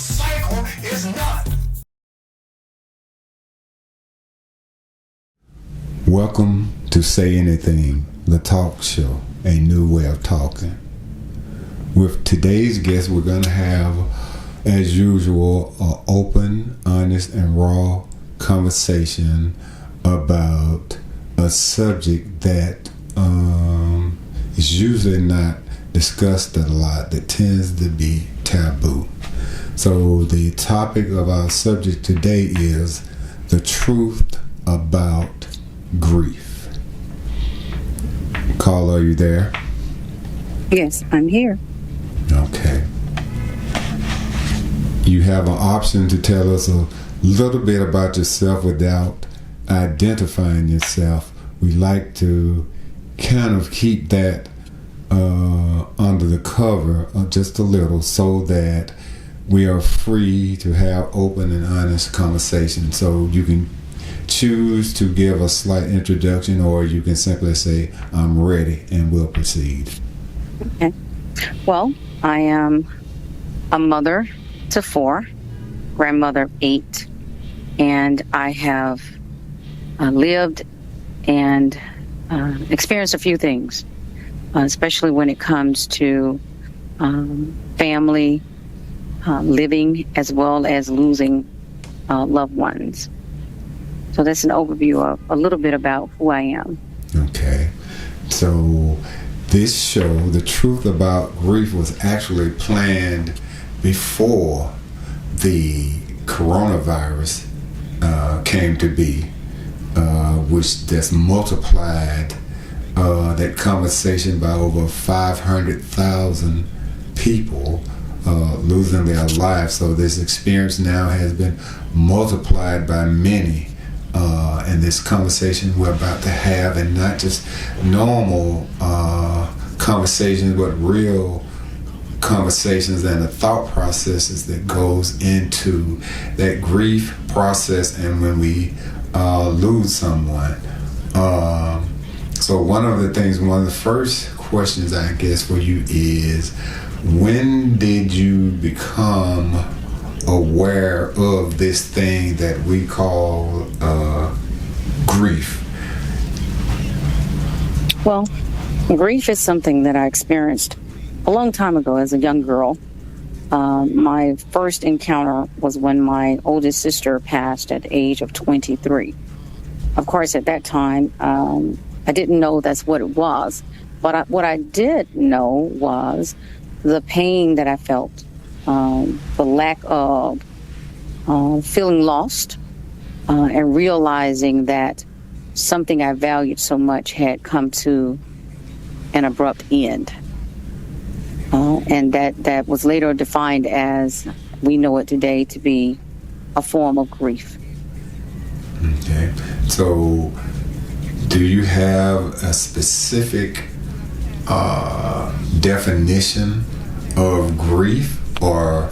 cycle is not. Welcome to Say Anything, the talk show, a new way of talking. With today's guest, we're going to have, as usual, an open, honest, and raw conversation about a subject that is usually not discussed a lot, that tends to be taboo. So the topic of our subject today is the truth about grief. Carla, are you there? Yes, I'm here. Okay. You have an option to tell us a little bit about yourself without identifying yourself. We like to kind of keep that under the cover just a little so that we are free to have open and honest conversation. So you can choose to give a slight introduction, or you can simply say, I'm ready, and we'll proceed. Okay. Well, I am a mother to 4, grandmother of 8, and I have lived and experienced a few things, especially when it comes to family, living, as well as losing loved ones. So that's an overview of a little bit about who I am. Okay. So this show, The Truth About Grief, was actually planned before the coronavirus came to be, which just multiplied that conversation by over 500,000 people losing their lives. So this experience now has been multiplied by many. And this conversation we're about to have, and not just normal conversations, but real conversations and the thought processes that goes into that grief process and when we lose someone. So one of the first questions I guess for you is, when did you become aware of this thing that we call grief? Well, grief is something that I experienced a long time ago as a young girl. My first encounter was when my oldest sister passed at the age of 23. Of course, at that time, I didn't know that's what it was. But what I did know was the pain that I felt, the lack of feeling lost, and realizing that something I valued so much had come to an abrupt end. And that was later defined as we know it today to be a form of grief. Okay. So do you have a specific definition of grief, or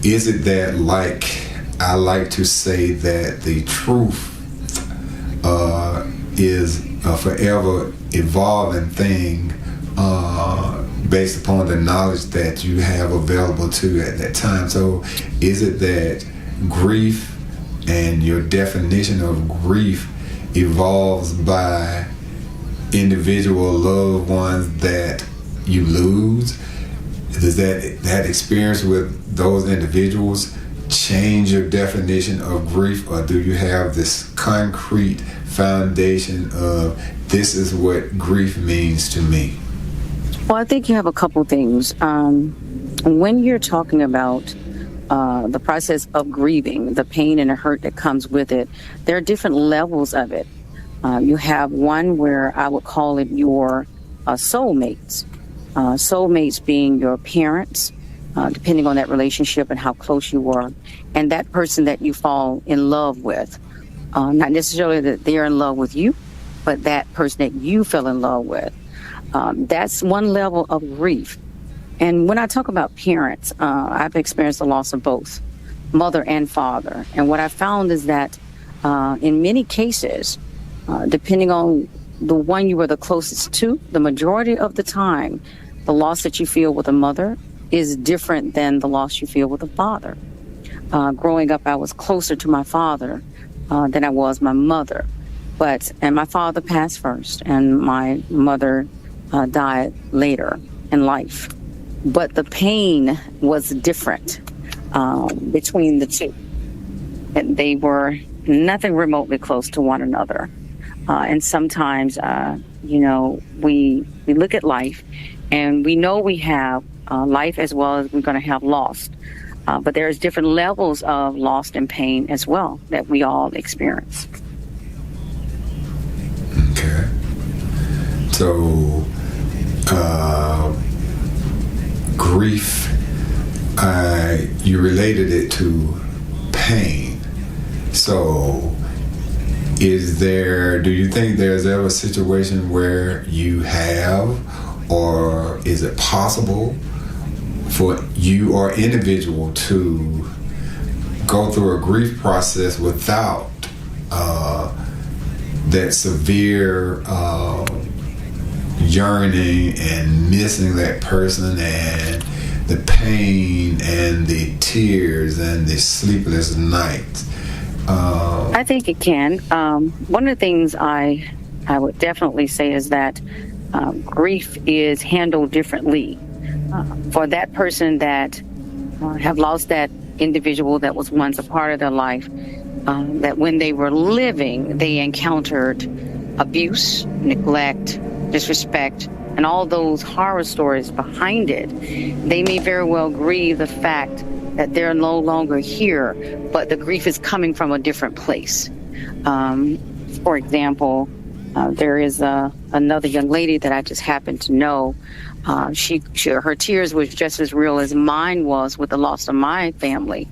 is it that, like I like to say, that the truth is a forever evolving thing based upon the knowledge that you have available to you at that time? So is it that grief and your definition of grief evolves by individual loved ones that you lose? Does that experience with those individuals change your definition of grief, or do you have this concrete foundation of this is what grief means to me? Well, I think you have a couple things. When you're talking about the process of grieving, the pain and the hurt that comes with it, there are different levels of it. You have one where I would call it your soulmates. Soulmates being your parents, depending on that relationship and how close you were, and that person that you fall in love with. Not necessarily that they're in love with you, but that person that you fell in love with. That's one level of grief. And when I talk about parents, I've experienced the loss of both, mother and father. And what I found is that in many cases, depending on the one you were the closest to, the majority of the time, the loss that you feel with a mother is different than the loss you feel with a father. Growing up, I was closer to my father than I was my mother. And my father passed first, and my mother died later in life. But the pain was different between the two. And they were nothing remotely close to one another. And sometimes, we look at life, and we know we have life as well as we're going to have loss. But there's different levels of loss and pain as well that we all experience. Okay. So, grief, you related it to pain. So, do you think there's ever a situation where you have, or is it possible for you or individual to go through a grief process without that severe yearning and missing that person, and the pain and the tears and the sleepless nights? I think it can. One of the things I would definitely say is that grief is handled differently. For that person that have lost that individual that was once a part of their life, that when they were living, they encountered abuse, neglect, disrespect, and all those horror stories behind it, they may very well grieve the fact that they're no longer here, but the grief is coming from a different place. For example, there is another young lady that I just happened to know. Her tears was just as real as mine was with the loss of my family.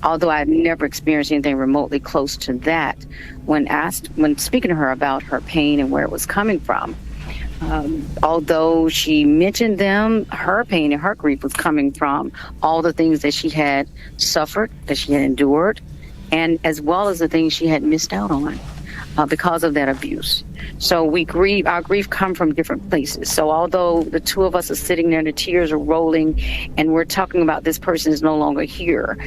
Although I've never experienced anything remotely close to that, when speaking to her about her pain and where it was coming from, although she mentioned them, her pain and her grief was coming from all the things that she had suffered, that she had endured, and as well as the things she had missed out on because of that abuse. So our grief comes from different places. So although the two of us are sitting there, the tears are rolling, and we're talking about this person is no longer here,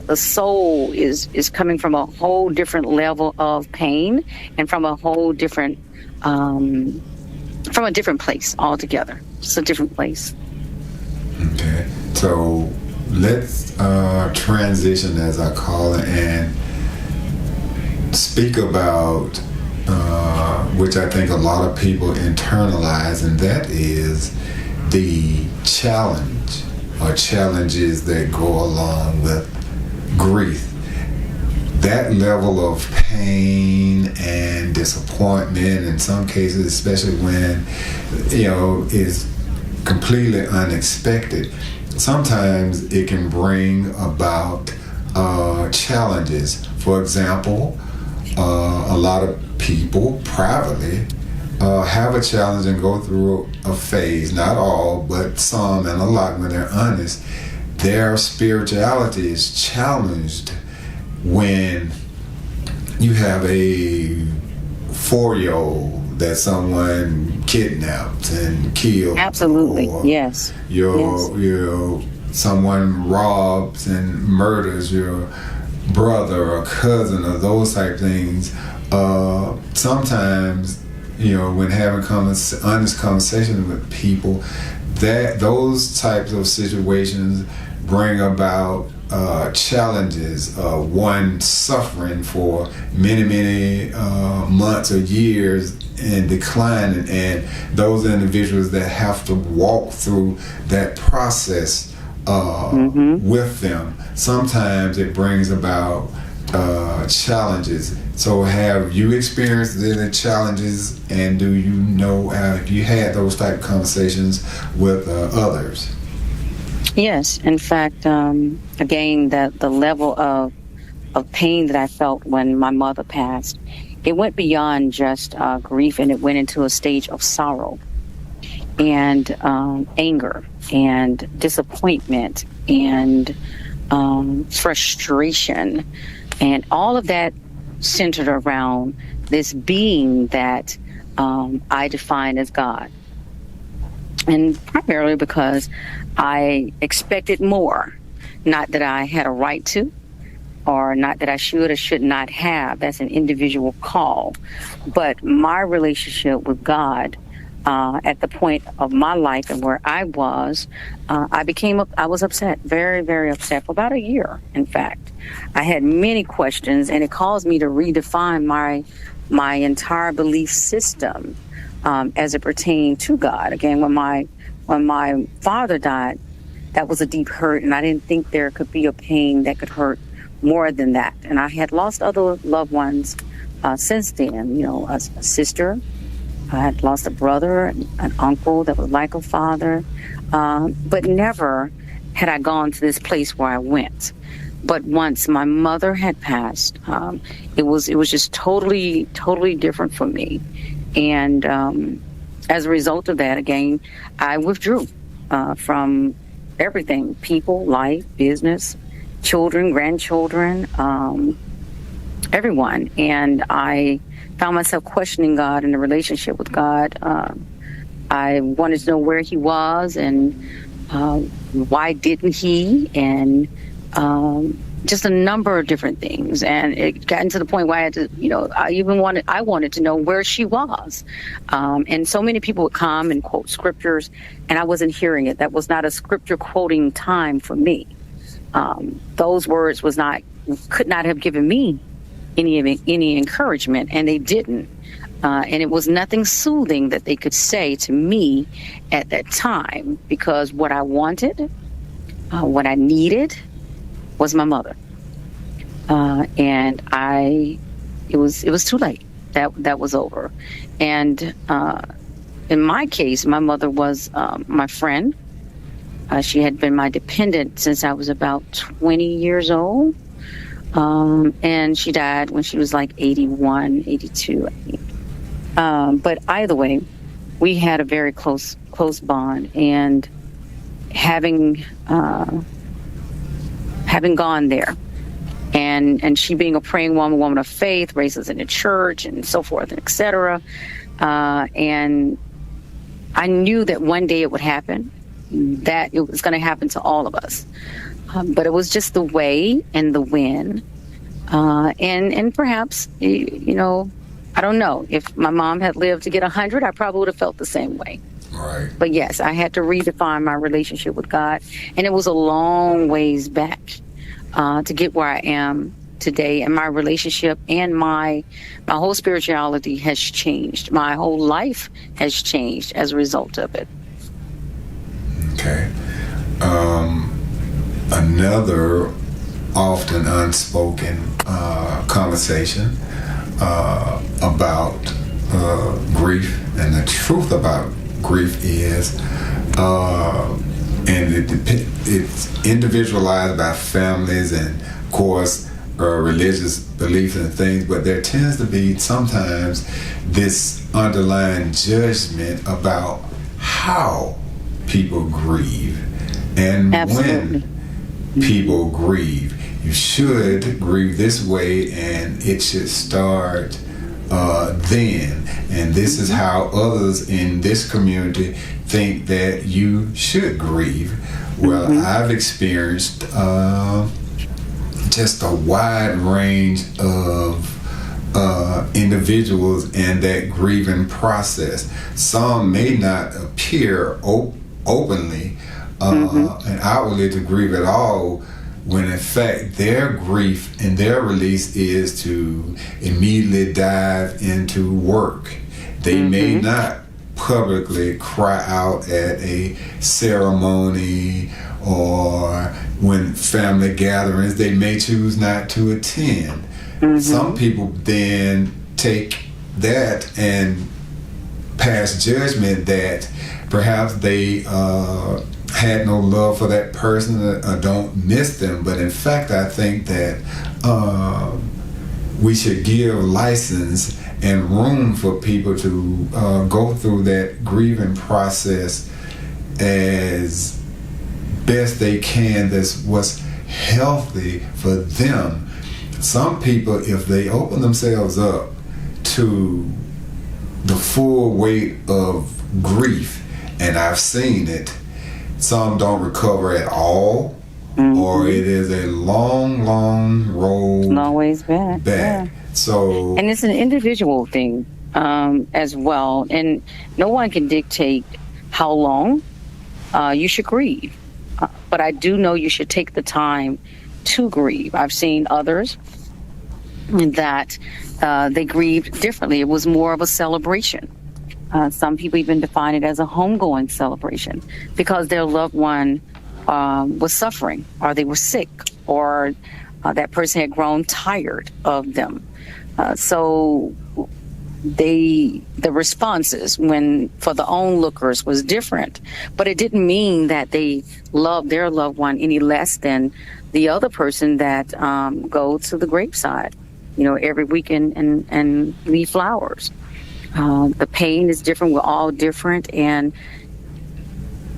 the soul is coming from a whole different level of pain and from a whole different from a different place altogether. It's a different place. Okay, so let's transition, as I call it, and speak about which I think a lot of people internalize, and that is the challenge or challenges that go along with grief. That level of pain and disappointment, in some cases, especially when is completely unexpected, sometimes it can bring about challenges. For example, a lot of people privately have a challenge and go through a phase, not all, but some and a lot, when they're honest, their spirituality is challenged when you have a 4-year-old that someone kidnapped and killed. Absolutely, or yes. Someone robs and murders your brother or cousin or those type things. Sometimes, when having honest conversations with people, that those types of situations bring about challenges, one suffering for many months or years and declining, and those individuals that have to walk through that process with them, sometimes it brings about challenges. So have you experienced any challenges, and do you know, have you had those type of conversations with others? Yes, in fact, again, the level of pain that I felt when my mother passed, it went beyond just grief, and it went into a stage of sorrow and anger and disappointment and frustration, and all of that centered around this being that I define as God. And primarily because I expected more. Not that I had a right to, or not that I should or should not have. That's an individual call. But my relationship with God, at the point of my life and where I was, I was upset, very, very upset for about a year, in fact. I had many questions, and it caused me to redefine my entire belief system, as it pertained to God. Again, when my father died, that was a deep hurt, and I didn't think there could be a pain that could hurt more than that. And I had lost other loved ones since then. A sister. I had lost a brother, an uncle that was like a father, but never had I gone to this place where I went. But once my mother had passed, it was just totally different for me. And as a result of that, again, I withdrew from everything: people, life, business, children, grandchildren, everyone. And I found myself questioning God and the relationship with God. I wanted to know where he was and why didn't he, and just a number of different things. And it got to the point where I had to, I wanted to know where she was. And so many people would come and quote scriptures, and I wasn't hearing it. That was not a scripture quoting time for me. Those words could not have given me any encouragement, and they didn't. And it was nothing soothing that they could say to me at that time, because what I wanted, what I needed, was my mother. And it was too late. That was over. And in my case, my mother was my friend. She had been my dependent since I was about 20 years old. And she died when she was like 81, 82, I think. But either way, we had a very close bond. And having gone there, and she being a praying woman of faith, raised us in the church and so forth, and et cetera. And I knew that one day it would happen, that it was going to happen to all of us. But it was just the way and the when. And perhaps, I don't know. If my mom had lived to get 100, I probably would have felt the same way. Right. But yes, I had to redefine my relationship with God. And it was a long ways back to get where I am today. And my relationship and my whole spirituality has changed. My whole life has changed as a result of it. Okay. Another often unspoken conversation about grief, and the truth about grief is, and it's individualized by families and, of course, religious beliefs and things, but there tends to be sometimes this underlying judgment about how people grieve and Absolutely. when people grieve. You should grieve this way, and it should start then. And this is how others in this community think that you should grieve. Well, I've experienced just a wide range of individuals in that grieving process. Some may not appear openly and outwardly to grieve at all, when in fact their grief and their release is to immediately dive into work. They may not publicly cry out at a ceremony, or when family gatherings, they may choose not to attend. Some people then take that and pass judgment that perhaps they had no love for that person or don't miss them. But in fact, I think that we should give license and room for people to go through that grieving process as best they can. That's what's healthy for them. Some people, if they open themselves up to the full weight of grief and I've seen it. Some don't recover at all, or it is a long, long road. Long ways back. Yeah. So, And it's an individual thing as well. And no one can dictate how long you should grieve. But I do know you should take the time to grieve. I've seen others that they grieved differently. It was more of a celebration. Some people even define it as a homegoing celebration because their loved one was suffering, or they were sick, or that person had grown tired of them. So the responses when for the onlookers was different, but it didn't mean that they loved their loved one any less than the other person that go to the graveside, every weekend and leave flowers. The pain is different. We're all different, and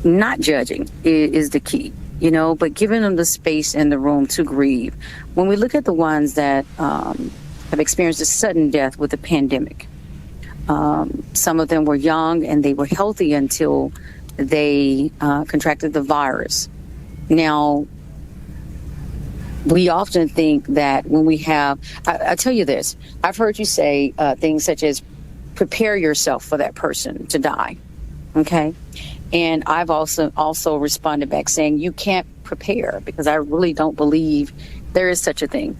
not judging is the key, but giving them the space and the room to grieve. When we look at the ones that have experienced a sudden death with the pandemic, some of them were young and they were healthy until they contracted the virus. Now, we often think that when we have, I tell you this, I've heard you say things such as prepare yourself for that person to die. Okay. And I've also responded back saying you can't prepare, because I really don't believe there is such a thing.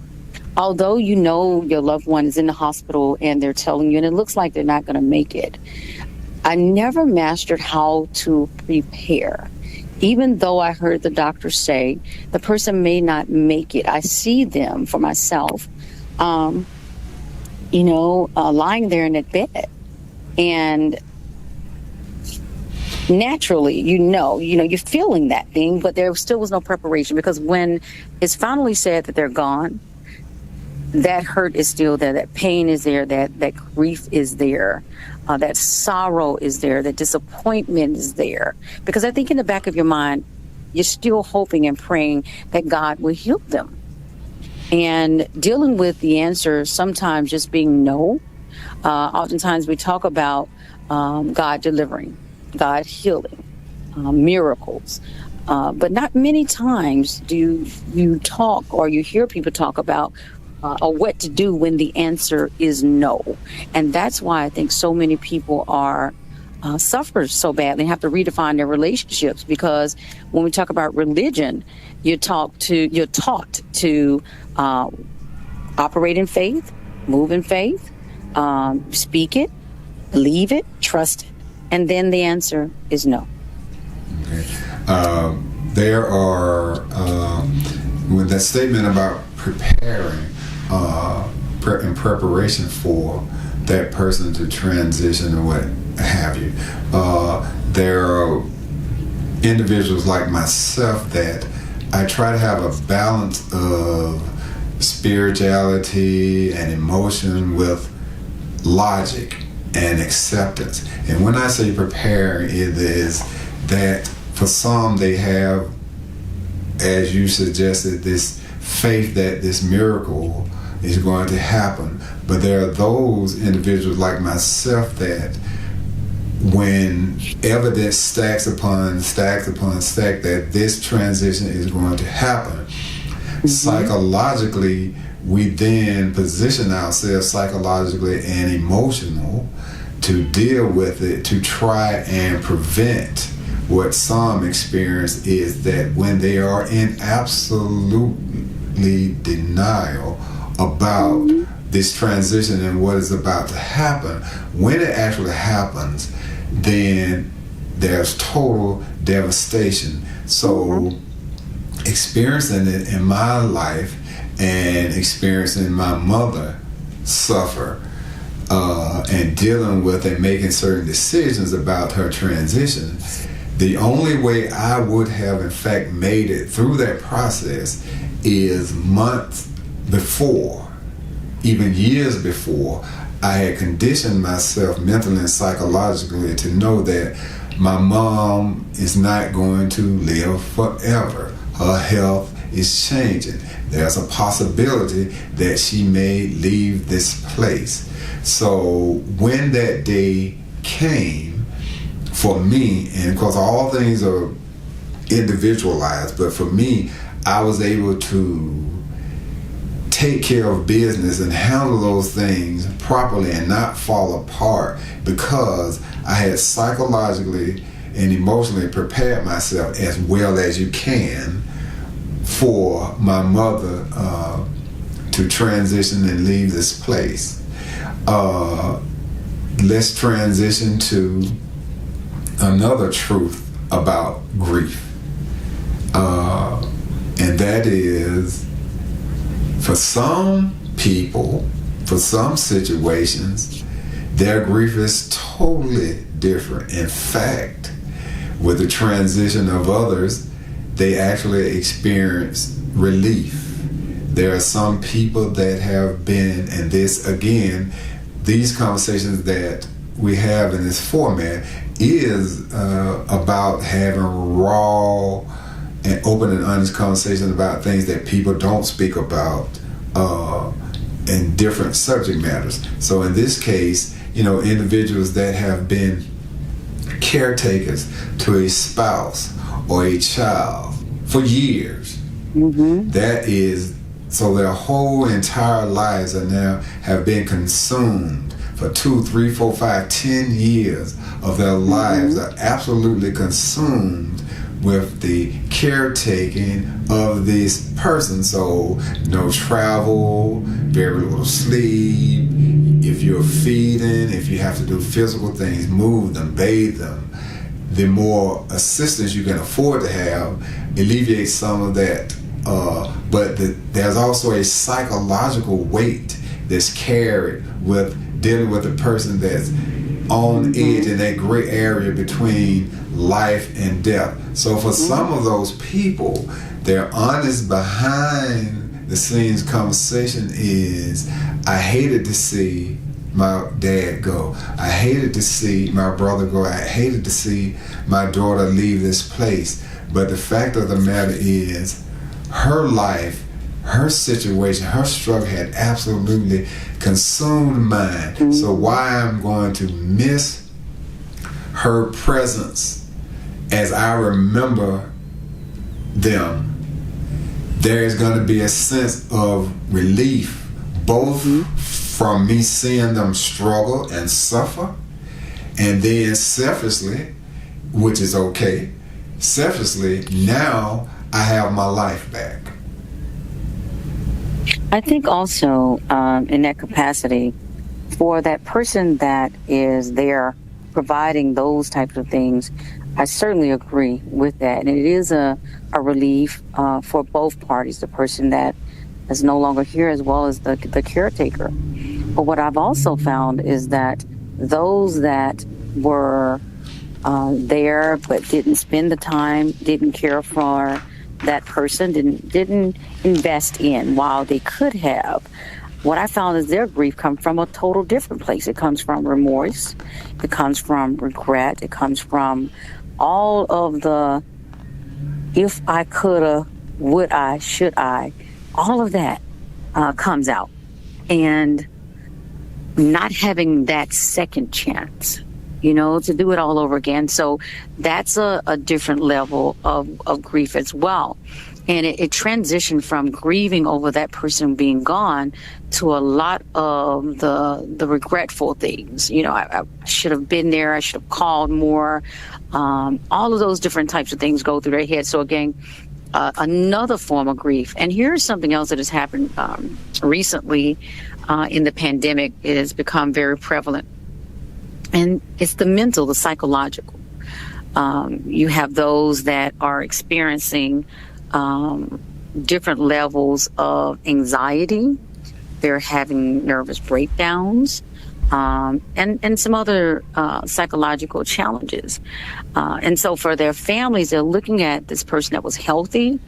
Although your loved one is in the hospital and they're telling you, and it looks like they're not going to make it, I never mastered how to prepare. Even though I heard the doctor say the person may not make it, I see them for myself, lying there in that bed. And naturally, you're feeling that thing, but there still was no preparation, because when it's finally said that they're gone, that hurt is still there, that pain is there, that grief is there, that sorrow is there, that disappointment is there. Because I think in the back of your mind, you're still hoping and praying that God will heal them. And dealing with the answer sometimes just being no. Oftentimes we talk about God delivering, God healing, miracles. But not many times do you talk or you hear people talk about or what to do when the answer is no. And that's why I think so many people are suffer so badly and have to redefine their relationships, because when we talk about religion, you're taught to operate in faith, move in faith, speak it, believe it, trust it, and then the answer is no. Okay. There are with that statement about preparing in preparation for that person to transition or what have you. There are individuals like myself that I try to have a balance of spirituality and emotion with logic and acceptance. And when I say prepare, it is that for some they have, as you suggested, this faith that this miracle is going to happen. But there are those individuals like myself that when evidence stacks upon stack that this transition is going to happen, psychologically we then position ourselves psychologically and emotional to deal with it, to try and prevent what some experience is that when they are in absolutely denial about this transition and what is about to happen, when it actually happens, then there's total devastation. So experiencing it in my life and experiencing my mother suffer and dealing with and making certain decisions about her transition, the only way I would have in fact made it through that process is months before, even years before, I had conditioned myself mentally and psychologically to know that my mom is not going to live forever. Her health is changing. There's a possibility that she may leave this place. So when that day came for me, and of course all things are individualized, but for me, I was able to take care of business and handle those things properly and not fall apart because I had psychologically and emotionally prepared myself as well as you can for my mother to transition and leave this place. Let's transition to another truth about grief. And that is, for some people, for some situations, their grief is totally different. In fact, with the transition of others, they actually experience relief. There are some people that have been, and this again, these conversations that we have in this format is about having raw and open and honest conversation about things that people don't speak about in different subject matters. So in this case, individuals that have been caretakers to a spouse or a child for years, that is, so their whole entire lives are now have been consumed for 2, 3, 4, 5, 10 years of their lives are absolutely consumed with the caretaking of this person. So no travel, very little sleep. If you're feeding, if you have to do physical things, move them, bathe them, the more assistance you can afford to have alleviates some of that. But there's also a psychological weight that's carried with dealing with a person that's on edge in that gray area between life and death. So for some of those people, their honest behind the scenes conversation is, I hated to see my dad go. I hated to see my brother go. I hated to see my daughter leave this place. But the fact of the matter is, her life, her situation, her struggle had absolutely consumed mine. So why I'm going to miss her presence as I remember them, there is going to be a sense of relief, both from me seeing them struggle and suffer, and then selfishly, which is okay, selfishly, now I have my life back. I think also in that capacity, for that person that is there providing those types of things, I certainly agree with that. And it is a relief for both parties, the person that is no longer here as well as the caretaker. But what I've also found is that those that were there but didn't spend the time, didn't care for that person, didn't invest in while they could have, what I found is their grief comes from a total different place. It comes from remorse, it comes from regret, it comes from all of the if I coulda, would I, should I, all of that comes out. And not having that second chance, to do it all over again. So that's a different level of grief as well. And it transitioned from grieving over that person being gone to a lot of the regretful things. I should have been there. I should have called more. All of those different types of things go through their head. So again, another form of grief. And here's something else that has happened recently in the pandemic. It has become very prevalent. And it's the mental, the psychological. You have those that are experiencing different levels of anxiety. They're having nervous breakdowns, and some other psychological challenges. And so for their families, they're looking at this person that was healthy,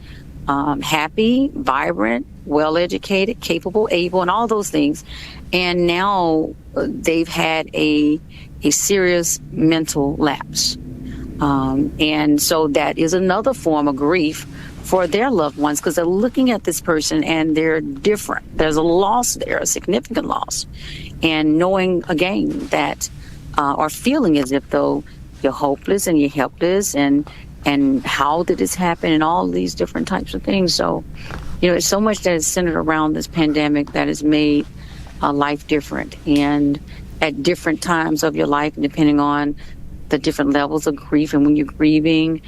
happy, vibrant, well-educated, capable, able, and all those things. And now they've had a serious mental lapse. And so that is another form of grief for their loved ones, because they're looking at this person and they're different. There's a loss there, a significant loss. And knowing again that, or feeling as if though you're hopeless and you're helpless, and how did this happen, and all these different types of things. So, it's so much that is centered around this pandemic that has made life different, and at different times of your life, depending on the different levels of grief, and when you're grieving,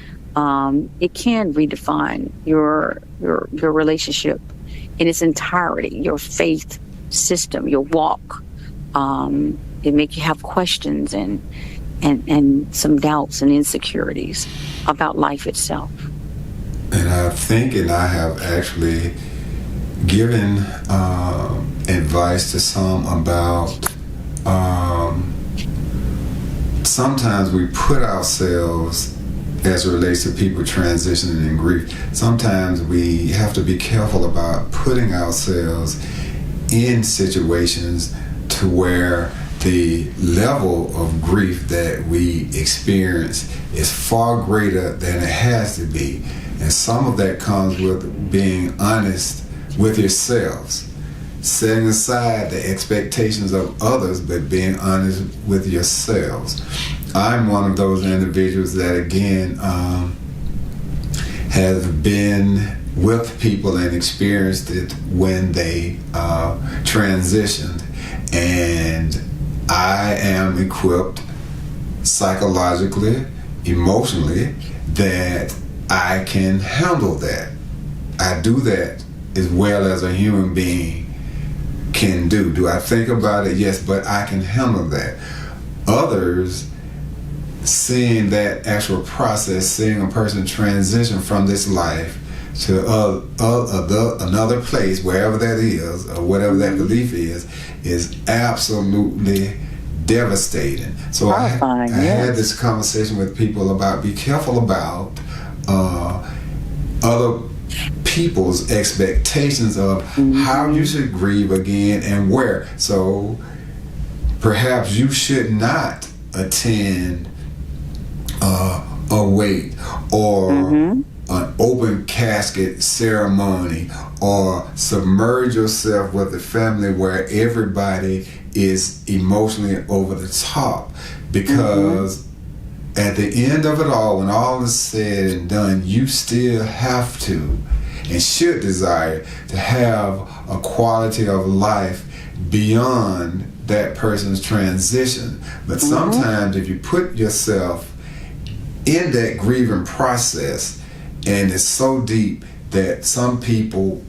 it can redefine your relationship in its entirety, your faith system, your walk. It makes you have questions and some doubts and insecurities about life itself. And I think, and I have actually given advice to some about sometimes we put ourselves, as it relates to people transitioning in grief, sometimes we have to be careful about putting ourselves in situations to where the level of grief that we experience is far greater than it has to be. And some of that comes with being honest with yourselves, setting aside the expectations of others, but being honest with yourselves. I'm one of those individuals that, again, have been with people and experienced it when they transitioned. And I am equipped psychologically, emotionally, that I can handle that. I do that as well as a human being can do. Do I think about it? Yes, but I can handle that. Others, seeing that actual process, seeing a person transition from this life to another place, wherever that is, or whatever that belief is absolutely devastating. So I had this conversation with people about, be careful about other people's expectations of how you should grieve again and where. So perhaps you should not attend a wake or an open casket ceremony, or submerge yourself with the family where everybody is emotionally over the top, because at the end of it all, when all is said and done, you still have to and should desire to have a quality of life beyond that person's transition. But sometimes if you put yourself in that grieving process, and it's so deep that some people,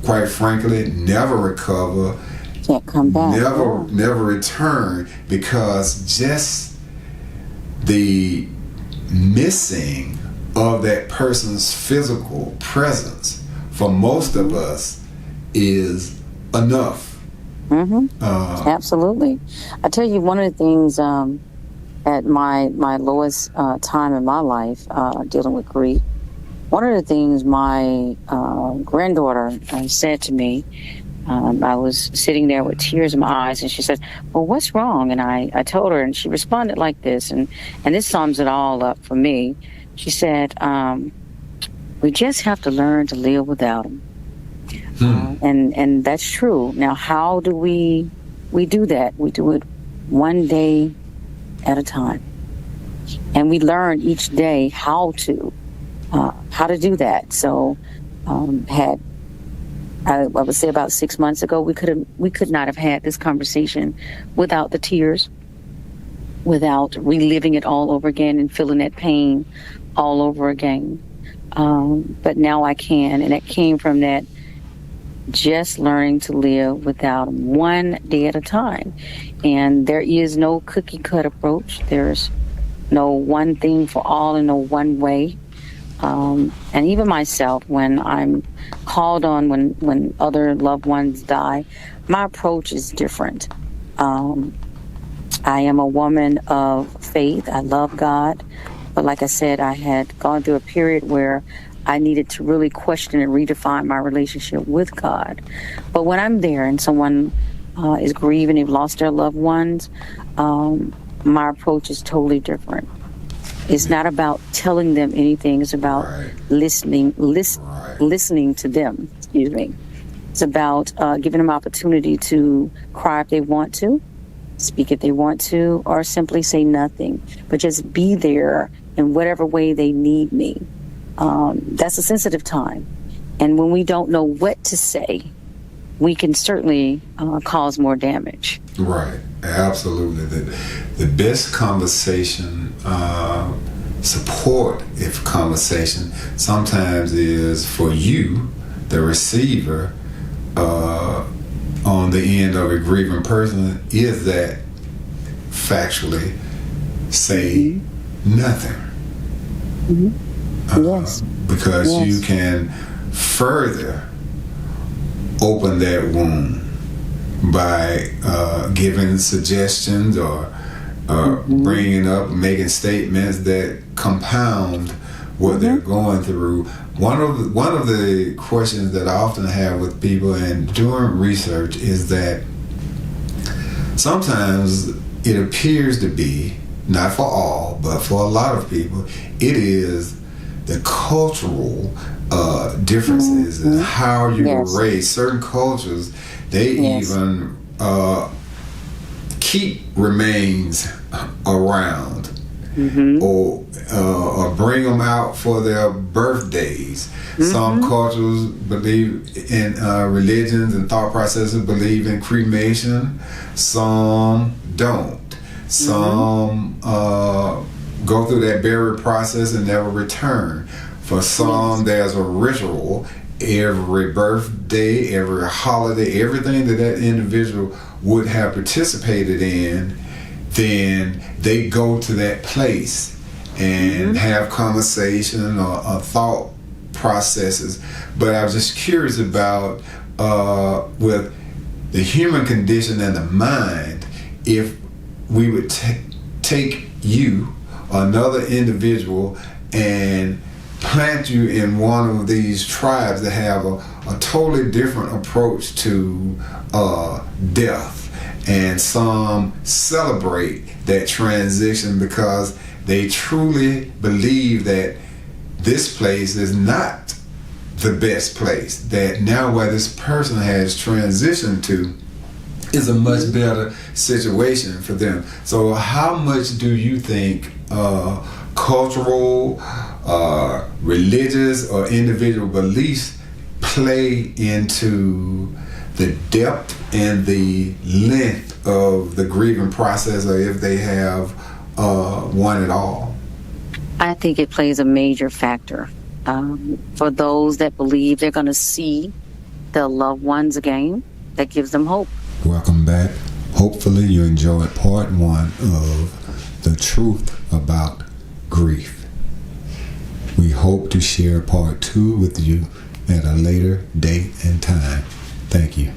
quite frankly, never recover, can't come back, never return, because just the missing of that person's physical presence for most of us is enough. Absolutely. I tell you, one of the things at my lowest time in my life, dealing with grief, one of the things my granddaughter said to me, I was sitting there with tears in my eyes, and she said, "Well, what's wrong?" And I told her, and she responded like this, and this sums it all up for me. She said, "We just have to learn to live without him." And that's true. Now, how do we do that? We do it one day at a time, and we learn each day how to do that. So, I would say about 6 months ago, we could not have had this conversation without the tears, without reliving it all over again and feeling that pain all over again. But now I can, and it came from that just learning to live without him one day at a time. And there is no cookie cut approach. There's no one thing for all and no one way. And even myself, when I'm called on, when other loved ones die, my approach is different. I am a woman of faith. I love God. But like I said, I had gone through a period where I needed to really question and redefine my relationship with God. But when I'm there and someone is grieving, they've lost their loved ones, my approach is totally different. It's not about telling them anything. It's about listening to them. Excuse me. It's about giving them opportunity to cry if they want to, speak if they want to, or simply say nothing, but just be there in whatever way they need me. That's a sensitive time. And when we don't know what to say, we can certainly cause more damage. Right, absolutely. The best conversation, support if conversation, sometimes is for you, the receiver, on the end of a grieving person, is that factually say nothing. Yes. Because you can further open that wound by giving suggestions or bringing up, making statements that compound what they're going through. One of the questions that I often have with people and doing research is that sometimes it appears to be, not for all, but for a lot of people, it is the cultural differences in how you were raised. Certain cultures, they even keep remains around, or bring them out for their birthdays. Some cultures believe in religions and thought processes believe in cremation. Some don't. Some go through that burial process and never return. For some, there's a ritual. Every birthday, every holiday, everything that individual would have participated in, then they go to that place and have conversation or thought processes. But I was just curious about with the human condition and the mind, if we would take you, another individual, and plant you in one of these tribes that have a totally different approach to death. And some celebrate that transition because they truly believe that this place is not the best place. That now where this person has transitioned to is a much better situation for them. So how much do you think cultural, religious, or individual beliefs play into the depth and the length of the grieving process, or if they have one at all? I think it plays a major factor. For those that believe they're going to see their loved ones again, that gives them hope. Welcome back. Hopefully you enjoyed part one of The Truth About Grief. We hope to share part two with you at a later date and time. Thank you.